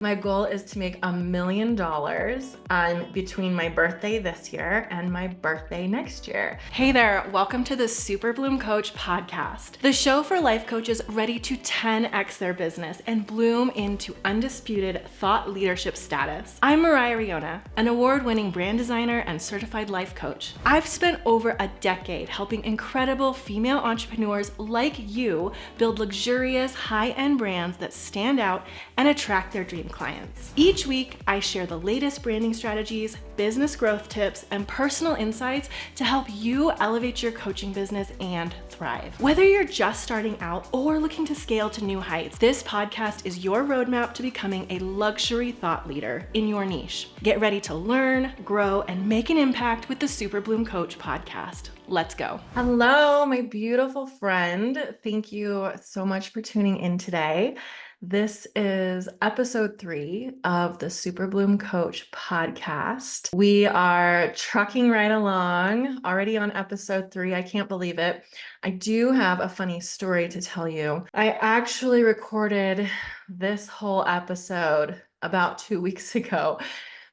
My goal is to make $1 million between my birthday this year and my birthday next year. Hey there, welcome to the Super Bloom Coach podcast, the show for life coaches ready to 10x their business and bloom into undisputed thought leadership status. I'm Mariah Riona, an award-winning brand designer and certified life coach. I've spent over a decade helping incredible female entrepreneurs like you build luxurious, high-end brands that stand out and attract their dream clients. Each week, I share the latest branding strategies, business growth tips, and personal insights to help you elevate your coaching business and thrive. Whether you're just starting out or looking to scale to new heights, this podcast is your roadmap to becoming a luxury thought leader in your niche. Get ready to learn, grow, and make an impact with the Super Bloom Coach podcast. Let's go. Hello, my beautiful friend. Thank you so much for tuning in today. This is episode 3 of the Super Bloom Coach podcast. We are trucking right along, already on episode 3. I can't believe it. I do have a funny story to tell you. I actually recorded this whole episode about 2 weeks ago,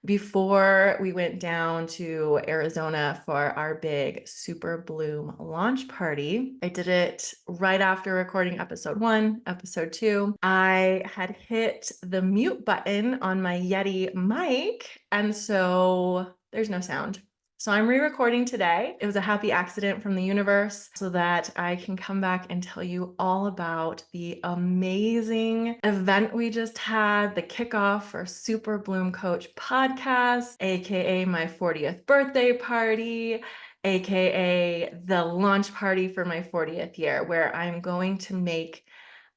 before we went down to Arizona for our big Super Bloom launch party. I did it right after recording episode 1, episode 2. I had hit the mute button on my Yeti mic, and so there's no sound. So I'm re-recording today. It was a happy accident from the universe so that I can come back and tell you all about the amazing event we just had, the kickoff for Super Bloom Coach podcast, aka my 40th birthday party, aka the launch party for my 40th year, where I'm going to make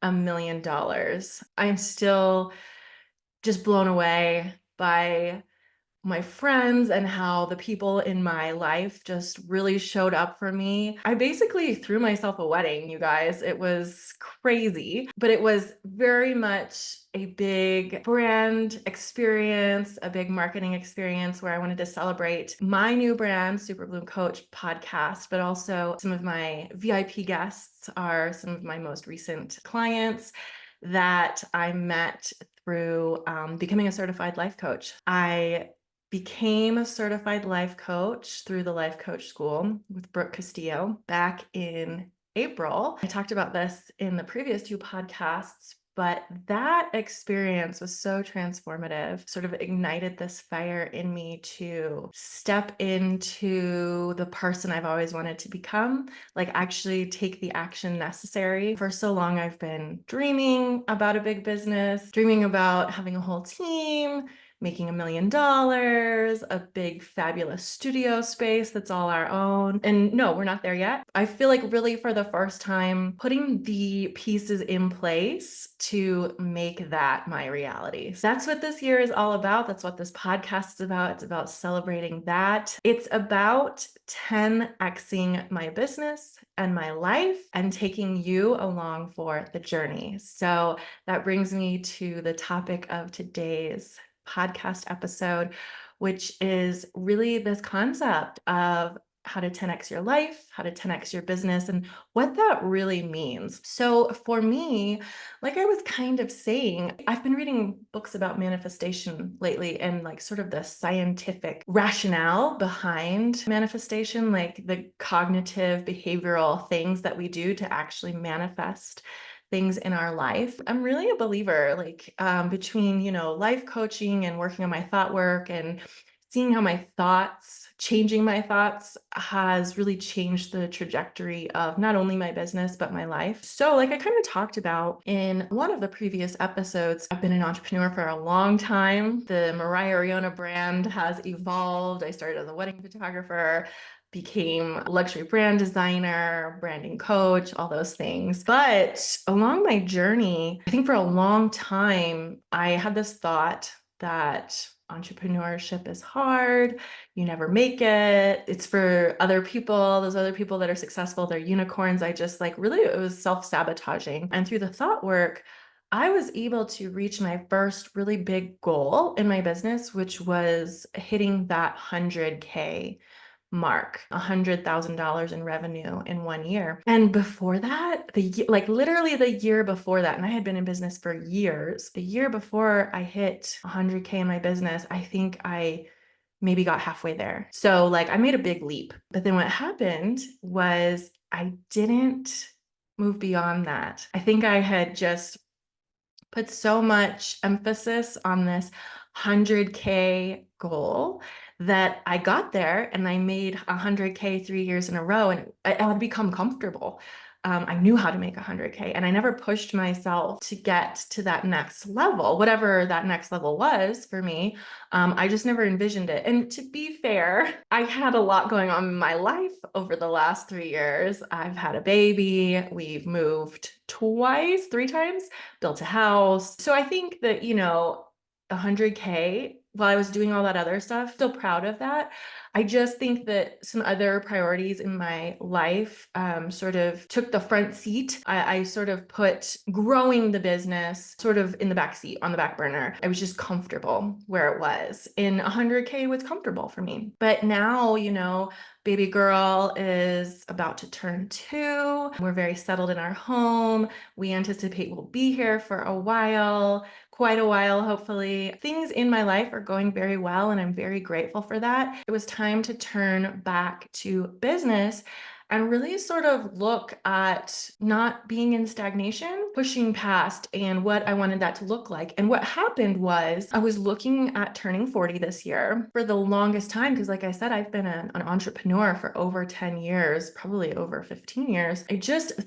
$1 million. I'm still just blown away by my friends and how the people in my life just really showed up for me. I basically threw myself a wedding, you guys. It was crazy, but it was very much a big brand experience, a big marketing experience where I wanted to celebrate my new brand, Super Bloom Coach podcast, but also some of my VIP guests are some of my most recent clients that I met through becoming a certified life coach. I became a certified life coach through the life coach school with Brooke Castillo back in April. I talked about this in the previous 2 podcasts, but that experience was so transformative, sort of ignited this fire in me to step into the person I've always wanted to become, like actually take the action necessary. For so long, I've been dreaming about a big business, dreaming about having a whole team, making $1 million, a big, fabulous studio space that's all our own. And no, we're not there yet. I feel like really for the first time, putting the pieces in place to make that my reality. So that's what this year is all about. That's what this podcast is about. It's about celebrating that. It's about 10xing my business and my life and taking you along for the journey. So that brings me to the topic of today's podcast episode, which is really this concept of how to 10x your life, how to 10x your business, and what that really means. So for me, like I was kind of saying, I've been reading books about manifestation lately and like sort of the scientific rationale behind manifestation, like the cognitive behavioral things that we do to actually manifest things in our life. I'm really a believer, like between, life coaching and working on my thought work and seeing how my thoughts, changing my thoughts has really changed the trajectory of not only my business, but my life. So like I kind of talked about in one of the previous episodes, I've been an entrepreneur for a long time. The Mariah Riona brand has evolved. I started as a wedding photographer, became a luxury brand designer, branding coach, all those things. But along my journey, I think for a long time, I had this thought that entrepreneurship is hard. You never make it. It's for other people, those other people that are successful, they're unicorns. I just really, it was self-sabotaging. And through the thought work, I was able to reach my first really big goal in my business, which was hitting that 100K mark, $100,000 in revenue in 1 year. And before that, literally the year before that, and I had been in business for years, the year before I hit 100K in my business, I think I maybe got halfway there. So like I made a big leap. But then what happened was I didn't move beyond that. I think I had just put so much emphasis on this 100K goal that I got there and I made 100K 3 years in a row, and I had become comfortable. I knew how to make 100K, and I never pushed myself to get to that next level, whatever that next level was for me. I just never envisioned it. And to be fair, I had a lot going on in my life over the last 3 years. I've had a baby, we've moved twice, 3 times, built a house. So I think that, 100K, while I was doing all that other stuff, still proud of that. I just think that some other priorities in my life sort of took the front seat. I sort of put growing the business sort of in the back seat, on the back burner. I was just comfortable where it was. And 100K was comfortable for me. But now, baby girl is about to turn 2. We're very settled in our home. We anticipate we'll be here for a while, quite a while, hopefully. Things in my life are going very well, and I'm very grateful for that. It was time to turn back to business and really sort of look at not being in stagnation, pushing past, and what I wanted that to look like. And what happened was I was looking at turning 40 this year for the longest time, because like I said, I've been an entrepreneur for over 10 years, probably over 15 years.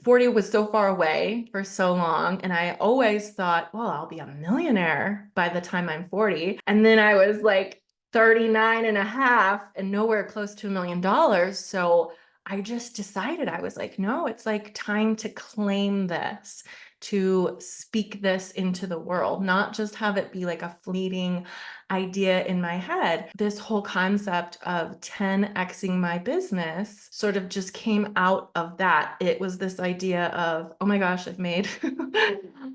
40 was so far away for so long. And I always thought, well, I'll be a millionaire by the time I'm 40. And then I was like 39 and a half and nowhere close to $1 million. So I just decided, I was like, no, it's like time to claim this, to speak this into the world, not just have it be like a fleeting idea in my head. This whole concept of 10xing my business sort of just came out of that. It was this idea of, oh my gosh, I've made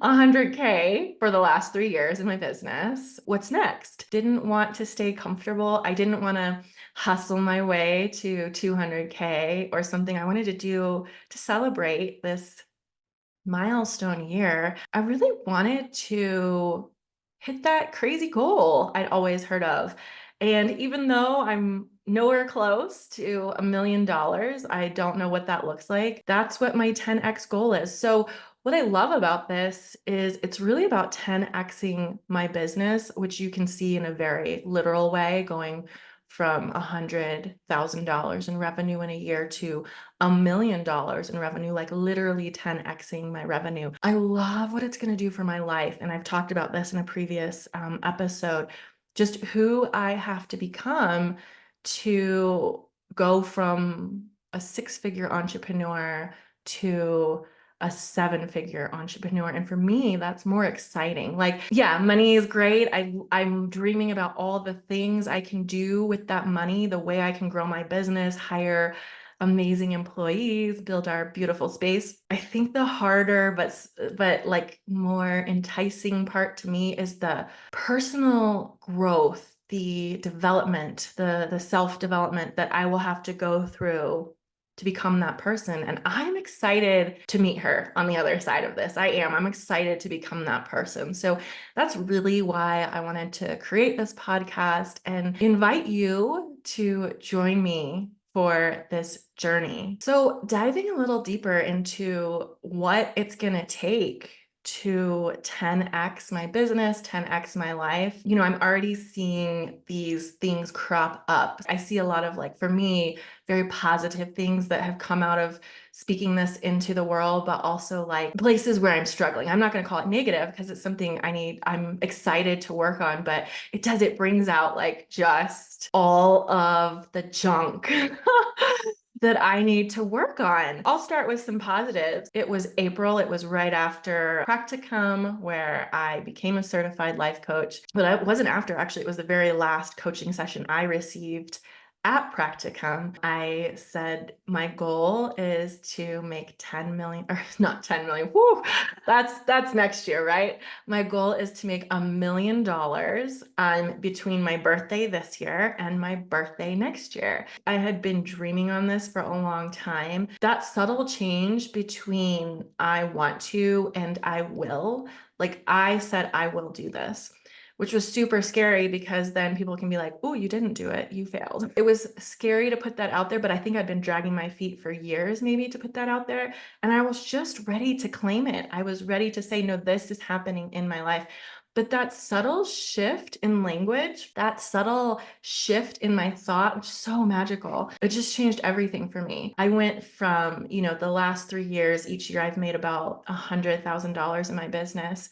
100K for the last 3 years in my business. What's next? Didn't want to stay comfortable. I didn't want to hustle my way to 200K or something. I wanted to do to celebrate this milestone year. I really wanted to hit that crazy goal I'd always heard of. And even though I'm nowhere close to $1 million, I don't know what that looks like. That's what my 10x goal is. So what I love about this is it's really about 10xing my business, which you can see in a very literal way, going from $100,000 in revenue in a year to $1 million in revenue, like literally 10xing my revenue. I love what it's going to do for my life. And I've talked about this in a previous episode, just who I have to become to go from a 6-figure entrepreneur to a 7-figure entrepreneur. And for me, that's more exciting. Like, yeah, money is great. I'm dreaming about all the things I can do with that money, the way I can grow my business, hire amazing employees, build our beautiful space. I think the harder, but like more enticing part to me is the personal growth, the development, the self-development that I will have to go through to become that person. And I'm excited to meet her on the other side of this. I'm excited to become that person. So that's really why I wanted to create this podcast and invite you to join me for this journey. So diving a little deeper into what it's going to take to 10x my business, 10x my life. I'm already seeing these things crop up. I see a lot of, like, for me, very positive things that have come out of speaking this into the world, but also like places where I'm struggling. I'm not going to call it negative because it's something I'm excited to work on, but it brings out like just all of the junk that I need to work on. I'll start with some positives. It was April. It was right after practicum where I became a certified life coach, but it wasn't after, actually. It was the very last coaching session I received At Practicum, I said my goal is to make 10 million, or not 10 million. Whoo, that's next year, right? My goal is to make $1 million between my birthday this year and my birthday next year. I had been dreaming on this for a long time. That subtle change between I want to and I will, like I said, I will do this, which was super scary because then people can be like, oh, you didn't do it, you failed. It was scary to put that out there, but I think I'd been dragging my feet for years maybe to put that out there. And I was just ready to claim it. I was ready to say, no, this is happening in my life. But that subtle shift in language, that subtle shift in my thought, was so magical. It just changed everything for me. I went from, the last 3 years, each year I've made about $100,000 in my business.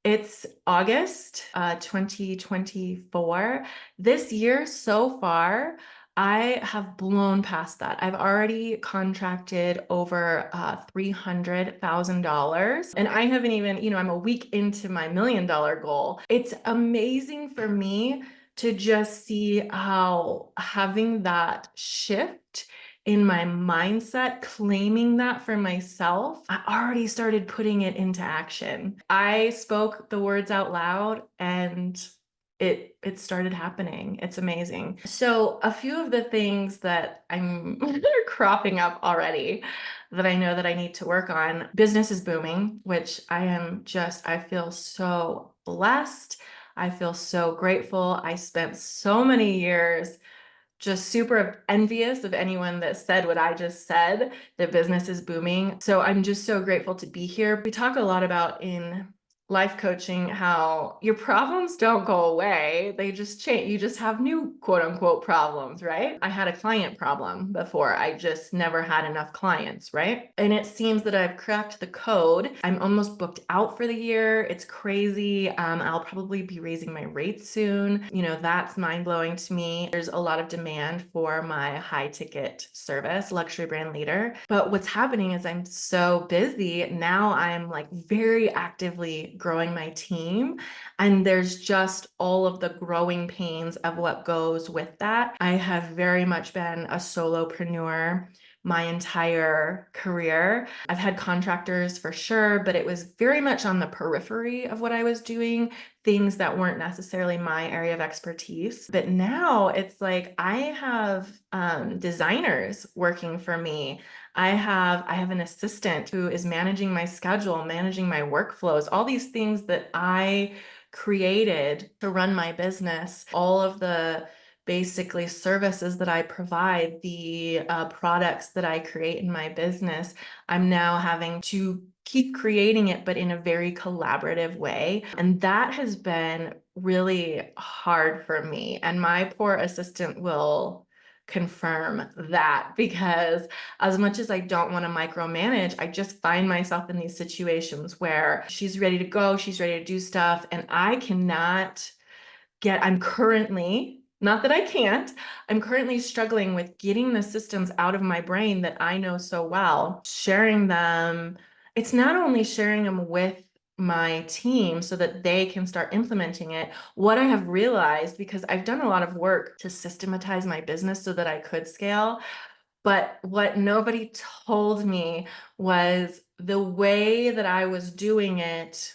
It's August 2024. This year so far, I have blown past that. I've already contracted over $300,000, and I haven't even, I'm a week into my $1 million goal. It's amazing for me to just see how having that shift in my mindset, claiming that for myself, I already started putting it into action. I spoke the words out loud and it started happening. It's amazing. So a few of the things that I'm cropping up already that I know that I need to work on. Business is booming, which I feel so blessed. I feel so grateful. I spent so many years just super envious of anyone that said what I just said, that business is booming. So I'm just so grateful to be here. We talk a lot about in life coaching how your problems don't go away. They just change. You just have new quote unquote problems, right? I had a client problem before. I just never had enough clients, right? And it seems that I've cracked the code. I'm almost booked out for the year. It's crazy. I'll probably be raising my rates soon. That's mind blowing to me. There's a lot of demand for my high ticket service, luxury brand leader. But what's happening is I'm so busy. Now I'm like very actively growing my team. And there's just all of the growing pains of what goes with that. I have very much been a solopreneur my entire career. I've had contractors for sure, but it was very much on the periphery of what I was doing, things that weren't necessarily my area of expertise. But now it's like I have designers working for me. I have an assistant who is managing my schedule, managing my workflows, all these things that I created to run my business, all of the basically services that I provide, the products that I create in my business. I'm now having to keep creating it, but in a very collaborative way. And that has been really hard for me. And my poor assistant will confirm that, because as much as I don't want to micromanage, I just find myself in these situations where she's ready to go, she's ready to do stuff, and I cannot I'm currently, not that I can't, I'm currently struggling with getting the systems out of my brain that I know so well, sharing them. It's not only sharing them with my team so that they can start implementing it. What I have realized, because I've done a lot of work to systematize my business so that I could scale, but what nobody told me was the way that I was doing it,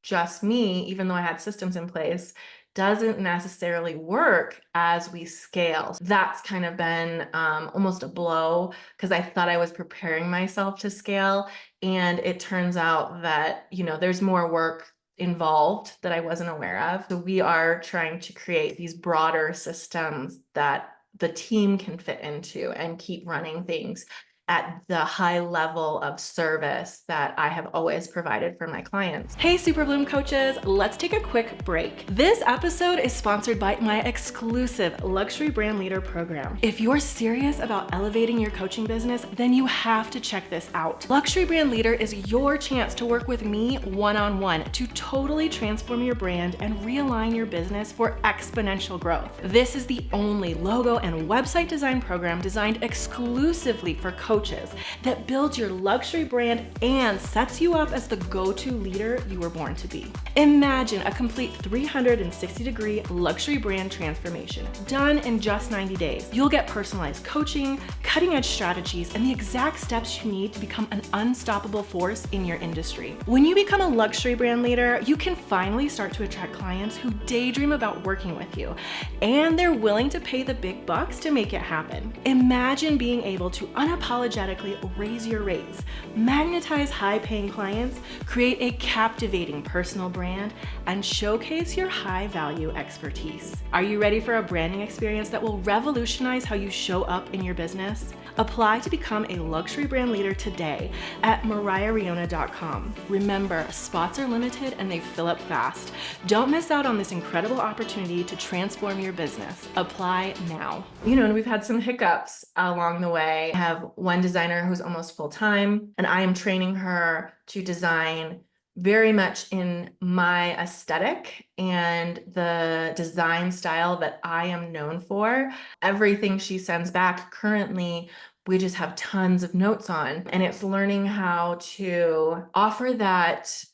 just me, even though I had systems in place, doesn't necessarily work as we scale. That's kind of been almost a blow, because I thought I was preparing myself to scale. And it turns out that, there's more work involved that I wasn't aware of. So we are trying to create these broader systems that the team can fit into and keep running things at the high level of service that I have always provided for my clients. Hey, Super Bloom coaches, let's take a quick break. This episode is sponsored by my exclusive Luxury Brand Leader program. If you're serious about elevating your coaching business, then you have to check this out. Luxury Brand Leader is your chance to work with me one-on-one to totally transform your brand and realign your business for exponential growth. This is the only logo and website design program designed exclusively for coaches coaches that builds your luxury brand and sets you up as the go-to leader you were born to be. Imagine a complete 360-degree luxury brand transformation done in just 90 days. You'll get personalized coaching, cutting-edge strategies, and the exact steps you need to become an unstoppable force in your industry. When you become a luxury brand leader, you can finally start to attract clients who daydream about working with you, and they're willing to pay the big bucks to make it happen. Imagine being able to unapologetically raise your rates, magnetize high-paying clients, create a captivating personal brand, and showcase your high-value expertise. Are you ready for a branding experience that will revolutionize how you show up in your business? Apply to become a luxury brand leader today at mariahriona.com. Remember, spots are limited and they fill up fast. Don't miss out on this incredible opportunity to transform your business. Apply now. And we've had some hiccups along the way. I have one designer who's almost full-time, and I am training her to design very much in my aesthetic and the design style that I am known for. Everything she sends back currently, we just have tons of notes on, and it's learning how to offer that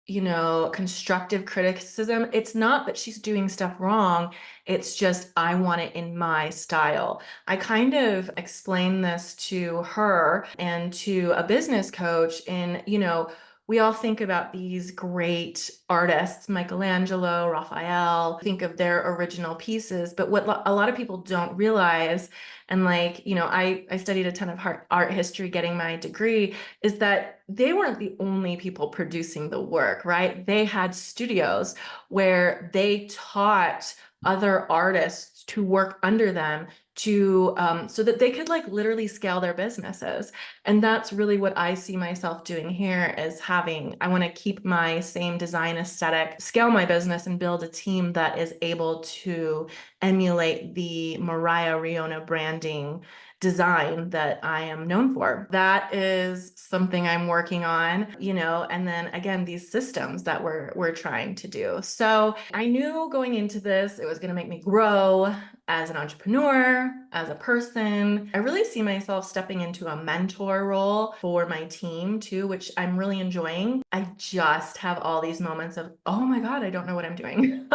constructive criticism. It's not that she's doing stuff wrong. It's just, I want it in my style. I kind of explain this to her and to a business coach, and we all think about these great artists, Michelangelo, Raphael, think of their original pieces, but what a lot of people don't realize, and I studied a ton of art history getting my degree, is that they weren't the only people producing the work, right? They had studios where they taught other artists to work under them to so that they could literally scale their businesses. And that's really what I see myself doing here, is I want to keep my same design aesthetic, scale my business, and build a team that is able to emulate the Mariah Riona branding design that I am known for. That is something I'm working on, and then again, these systems that we're trying to do. So I knew going into this, it was going to make me grow as an entrepreneur, as a person. I really see myself stepping into a mentor role for my team too, which I'm really enjoying. I just have all these moments of, oh my God, I don't know what I'm doing.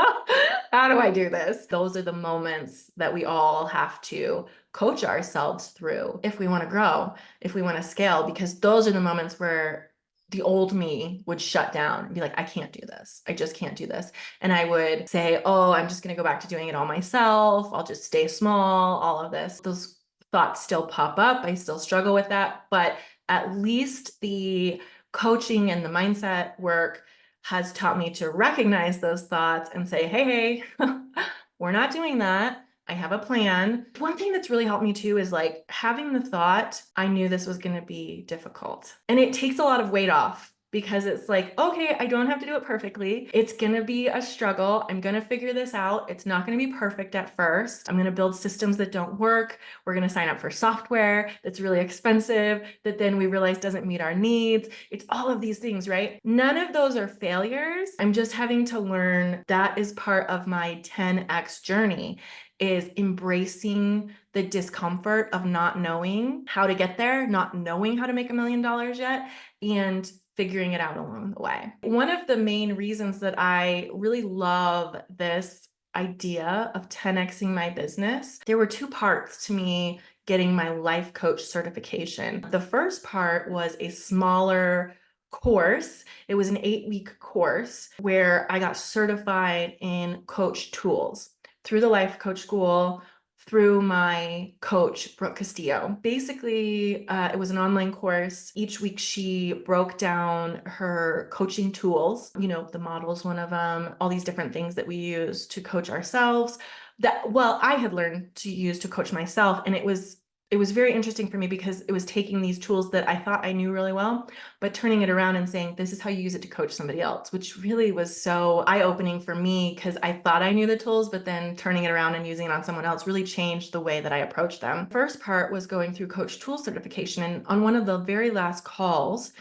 How do I do this? Those are the moments that we all have to coach ourselves through if we want to grow, if we want to scale, because those are the moments where the old me would shut down and be like, I can't do this. I just can't do this. And I would say, oh, I'm just going to go back to doing it all myself. I'll just stay small, all of this. Those thoughts still pop up. I still struggle with that. But at least the coaching and the mindset work has taught me to recognize those thoughts and say, hey, we're not doing that. I have a plan. One thing that's really helped me too is having the thought, I knew this was going to be difficult. And it takes a lot of weight off, because it's okay, I don't have to do it perfectly. It's going to be a struggle. I'm going to figure this out. It's not going to be perfect at first. I'm going to build systems that don't work. We're going to sign up for software that's really expensive that then we realize doesn't meet our needs. It's all of these things, right? None of those are failures. I'm just having to learn that is part of my 10x journey, is embracing the discomfort of not knowing how to get there, not knowing how to make $1 million yet, and figuring it out along the way. One of the main reasons that I really love this idea of 10xing my business, there were two parts to me getting my life coach certification. The first part was a smaller course. It was an 8-week course where I got certified in coach tools through the life coach school, through my coach, Brooke Castillo. Basically, it was an online course. Each week she broke down her coaching tools, the model is one of them, all these different things that we use to coach ourselves I had learned to use to coach myself. And it was very interesting for me, because it was taking these tools that I thought I knew really well, but turning it around and saying, this is how you use it to coach somebody else, which really was so eye-opening for me, because I thought I knew the tools, but then turning it around and using it on someone else really changed the way that I approached them. First part was going through coach tool certification. And on one of the very last calls,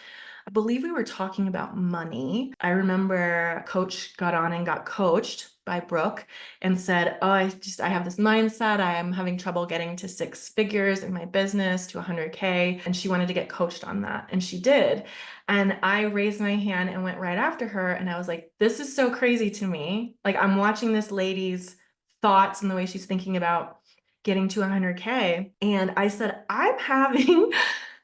I believe we were talking about money. I remember a coach got on and got coached by Brooke and said, "Oh, I have this mindset. I am having trouble getting to 6 figures in my business to 100K." And she wanted to get coached on that. And she did. And I raised my hand and went right after her. And I was like, this is so crazy to me. Like, I'm watching this lady's thoughts and the way she's thinking about getting to 100K. And I said, I'm having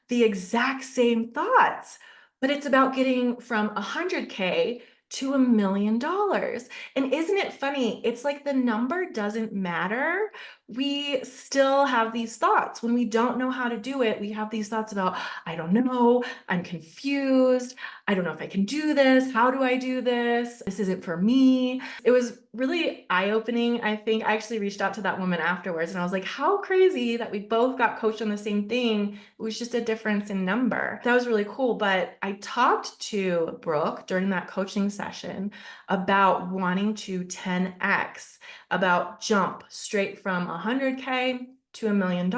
the exact same thoughts, but it's about getting from 100K to $1 million. And isn't it funny? It's like the number doesn't matter. We still have these thoughts. When we don't know how to do it, we have these thoughts about, I don't know, I'm confused, I don't know if I can do this, how do I do this? This isn't for me. It was really eye-opening. I think I actually reached out to that woman afterwards and I was like, how crazy that we both got coached on the same thing. It was just a difference in number. That was really cool. But I talked to Brooke during that coaching session about wanting to 10x, about jump straight from 100K to $1 million.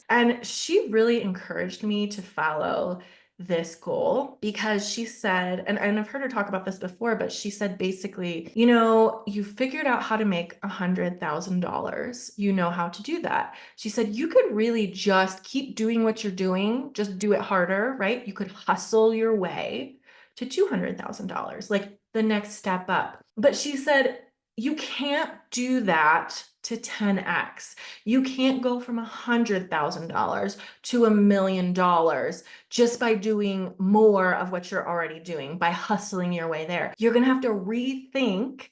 And she really encouraged me to follow this goal because she said, and I've heard her talk about this before, but she said basically, you figured out how to make $100,000. You know how to do that. She said, you could really just keep doing what you're doing, just do it harder, right? You could hustle your way to $200,000, like the next step up. But she said, you can't do that to 10x. You can't go from $100,000 to $1 million just by doing more of what you're already doing, by hustling your way there. You're going to have to rethink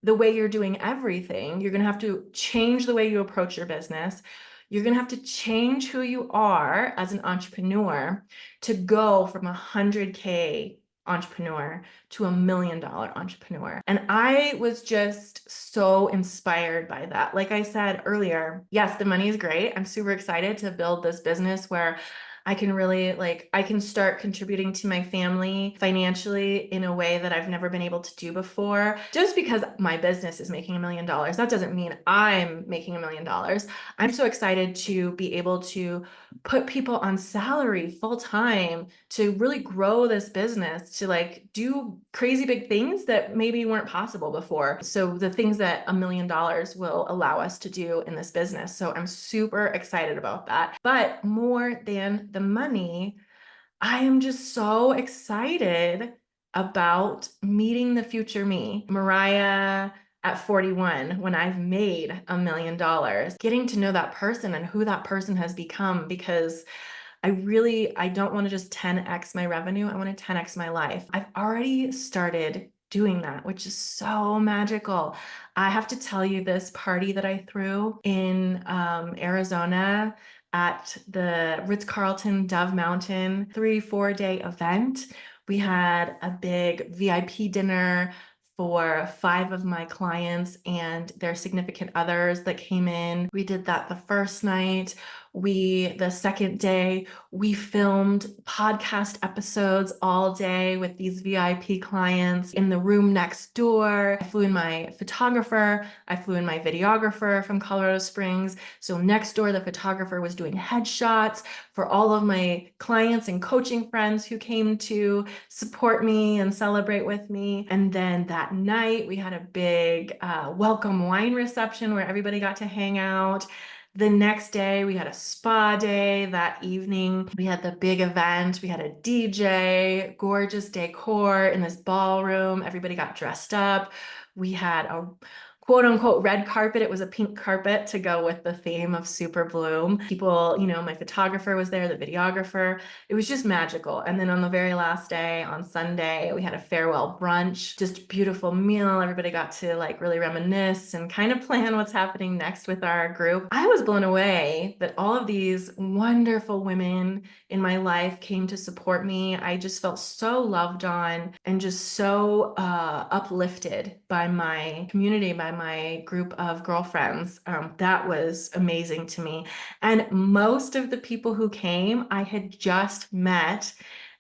the way you're doing everything. You're going to have to change the way you approach your business. You're going to have to change who you are as an entrepreneur to go from 100K entrepreneur to $1 million entrepreneur. And I was just so inspired by that. Like I said earlier, yes, the money is great. I'm super excited to build this business where I can really I can start contributing to my family financially in a way that I've never been able to do before. Just because my business is making $1 million, that doesn't mean I'm making $1 million. I'm so excited to be able to put people on salary full time to really grow this business, to do crazy big things that maybe weren't possible before. So the things that $1 million will allow us to do in this business. So I'm super excited about that. But more than the money, I am just so excited about meeting the future me, Mariah at 41, when I've made $1 million, getting to know that person and who that person has become, because I don't want to just 10x my revenue. I want to 10x my life. I've already started doing that, which is so magical. I have to tell you, this party that I threw in Arizona at the Ritz-Carlton Dove Mountain 3-4 day event. We had a big VIP dinner for 5 of my clients and their significant others that came in. We did that the first night. The second day, we filmed podcast episodes all day with these VIP clients in the room next door. I flew in my photographer. I flew in my videographer from Colorado Springs. So next door, the photographer was doing headshots for all of my clients and coaching friends who came to support me and celebrate with me. And then that night, we had a big welcome wine reception where everybody got to hang out. The next day, we had a spa day. That evening, we had the big event. We had a DJ, gorgeous decor in this ballroom. Everybody got dressed up. We had a quote unquote red carpet. It was a pink carpet to go with the theme of Super Bloom. People, my photographer was there, the videographer. It was just magical. And then on the very last day, on Sunday, we had a farewell brunch, just a beautiful meal. Everybody got to really reminisce and kind of plan what's happening next with our group. I was blown away that all of these wonderful women in my life came to support me. I just felt so loved on and just so uplifted by my community, by my group of girlfriends. That was amazing to me. And most of the people who came, I had just met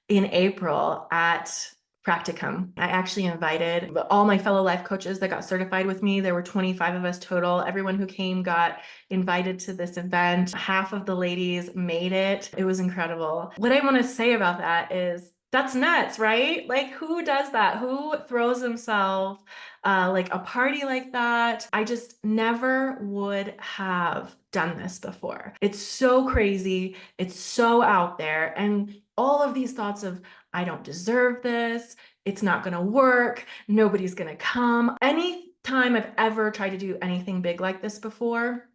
in April at Practicum. I actually invited all my fellow life coaches that got certified with me. There were 25 of us total. Everyone who came got invited to this event. Half of the ladies made it. It was incredible. What I want to say about that is That's nuts, right? Like, who does that? Who throws themselves like a party like that? I just never would have done this before. It's so crazy. It's so out there. And all of these thoughts of, I don't deserve this. It's not going to work. Nobody's going to come. Any time I've ever tried to do anything big like this before,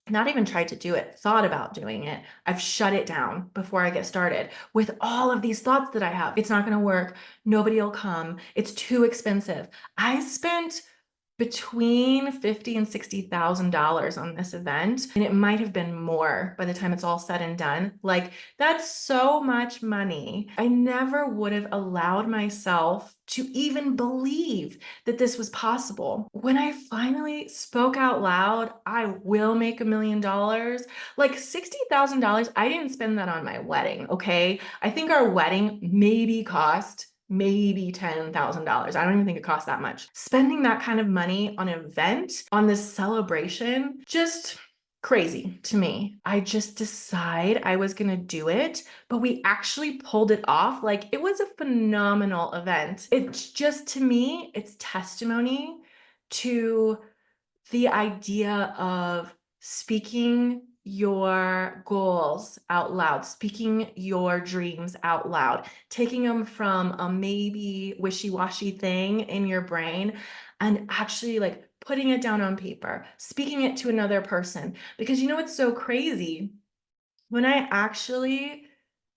not even tried to do it, thought about doing it, I've shut it down before I get started with all of these thoughts that I have. It's not going to work. Nobody will come. It's too expensive. I spent between $50,000 and $60,000 on this event, and it might have been more by the time it's all said and done. Like, that's so much money. I never would have allowed myself to even believe that this was possible. When I finally spoke out loud, I will make $1 million. Like $60,000, I didn't spend that on my wedding, okay? I think our wedding maybe cost maybe $10,000. I don't even think it costs that much. Spending that kind of money on an event, on this celebration, just crazy to me. I just decided I was gonna do it, but we actually pulled it off. Like, it was a phenomenal event. It's just, to me, it's testimony to the idea of speaking your goals out loud, speaking your dreams out loud, taking them from a maybe wishy-washy thing in your brain and actually like putting it down on paper, speaking it to another person. Because you know what's so crazy? When I actually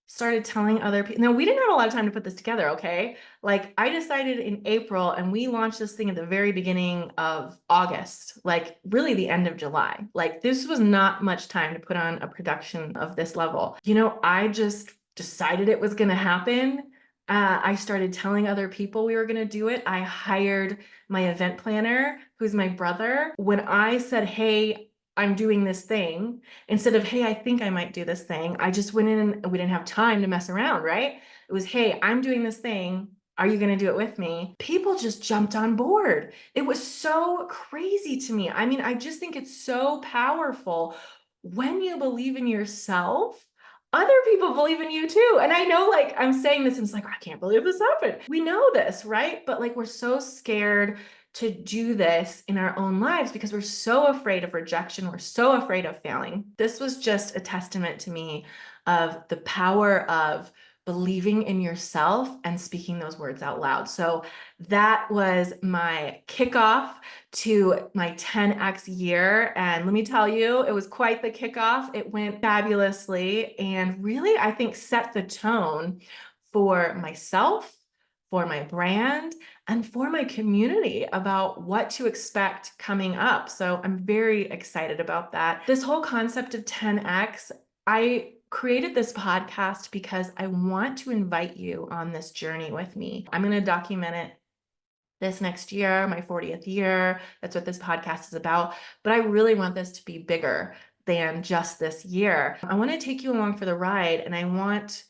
started telling other people, now we didn't have a lot of time to put this together, okay? Like, I decided in April and we launched this thing at the very beginning of August, like really the end of July. Like, this was not much time to put on a production of this level. You know, I just decided it was gonna happen. I started telling other people we were gonna do it. I hired my event planner, who's my brother. When I said, hey, I'm doing this thing, instead of, hey, I think I might do this thing, I just went in and we didn't have time to mess around, right? It was, hey, I'm doing this thing. Are you going to do it with me? People just jumped on board. It was so crazy to me. I mean, I just think it's so powerful when you believe in yourself. Other people believe in you too. And I know, like, I'm saying this and it's like, I can't believe this happened. We know this, right? But like, we're so scared to do this in our own lives because we're so afraid of rejection. We're so afraid of failing. This was just a testament to me of the power of believing in yourself and speaking those words out loud. So that was my kickoff to my 10x year. And let me tell you, it was quite the kickoff. It went fabulously and really, I think, set the tone for myself, for my brand, and for my community about what to expect coming up. So I'm very excited about that. This whole concept of 10x, I created this podcast because I want to invite you on this journey with me. I'm going to document it this next year, my 40th year. That's what this podcast is about. But I really want this to be bigger than just this year. I want to take you along for the ride, and I want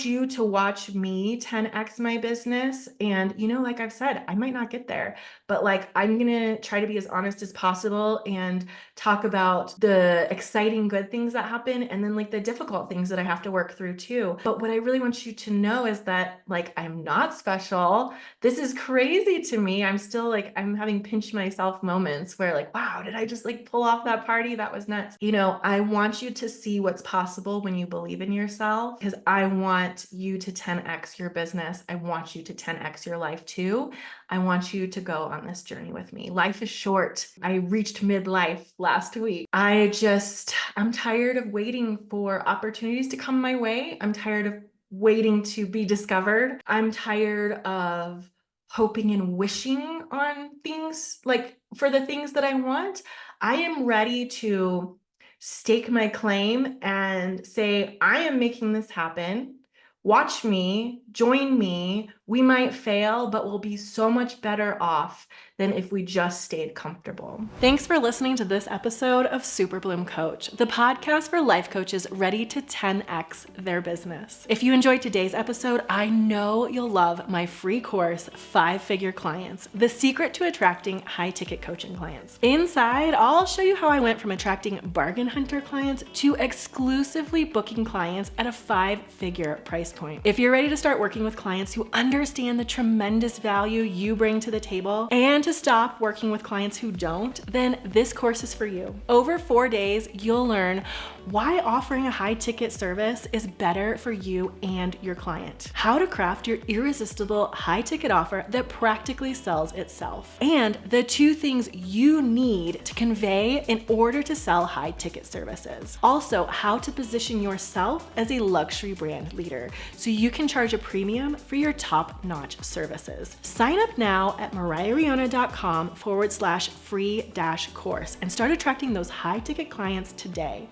you to watch me 10x my business. And, you know, like I've said, I might not get there, but like, I'm going to try to be as honest as possible and talk about the exciting good things that happen and then like the difficult things that I have to work through too. But what I really want you to know is that, like, I'm not special. This is crazy to me. I'm still like, I'm having pinch myself moments where like, wow, did I just like pull off that party? That was nuts. You know, I want you to see what's possible when you believe in yourself, because I want you to 10x your business. I want you to 10x your life too. I want you to go on this journey with me. Life is short. I reached midlife last week. I'm tired of waiting for opportunities to come my way. I'm tired of waiting to be discovered. I'm tired of hoping and wishing on things, like for the things that I want. I am ready to stake my claim and say, I am making this happen. Watch me, join me. We might fail, but we'll be so much better off than if we just stayed comfortable. Thanks for listening to this episode of Super Bloom Coach, the podcast for life coaches ready to 10x their business. If you enjoyed today's episode, I know you'll love my free course, 5-Figure Clients, the secret to attracting high-ticket coaching clients. Inside, I'll show you how I went from attracting bargain hunter clients to exclusively booking clients at a 5-figure price point. If you're ready to start working with clients who understand the tremendous value you bring to the table and to stop working with clients who don't, then this course is for you. Over 4 days, you'll learn why offering a high-ticket service is better for you and your client, how to craft your irresistible high-ticket offer that practically sells itself, and the 2 things you need to convey in order to sell high-ticket services. Also, how to position yourself as a luxury brand leader so you can charge a premium for your top-notch services. Sign up now at mariahriona.com/free-course and start attracting those high-ticket clients today.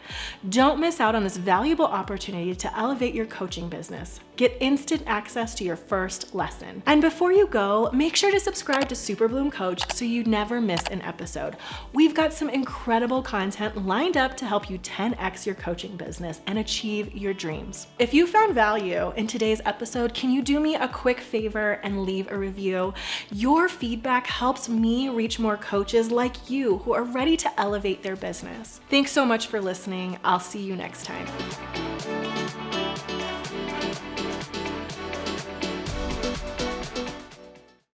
Don't miss out on this valuable opportunity to elevate your coaching business. Get instant access to your first lesson. And before you go, make sure to subscribe to Super Bloom Coach so you never miss an episode. We've got some incredible content lined up to help you 10x your coaching business and achieve your dreams. If you found value in today's episode, can you do me a quick favor and leave a review? Your feedback helps me reach more coaches like you who are ready to elevate their business. Thanks so much for listening. I'll see you next time.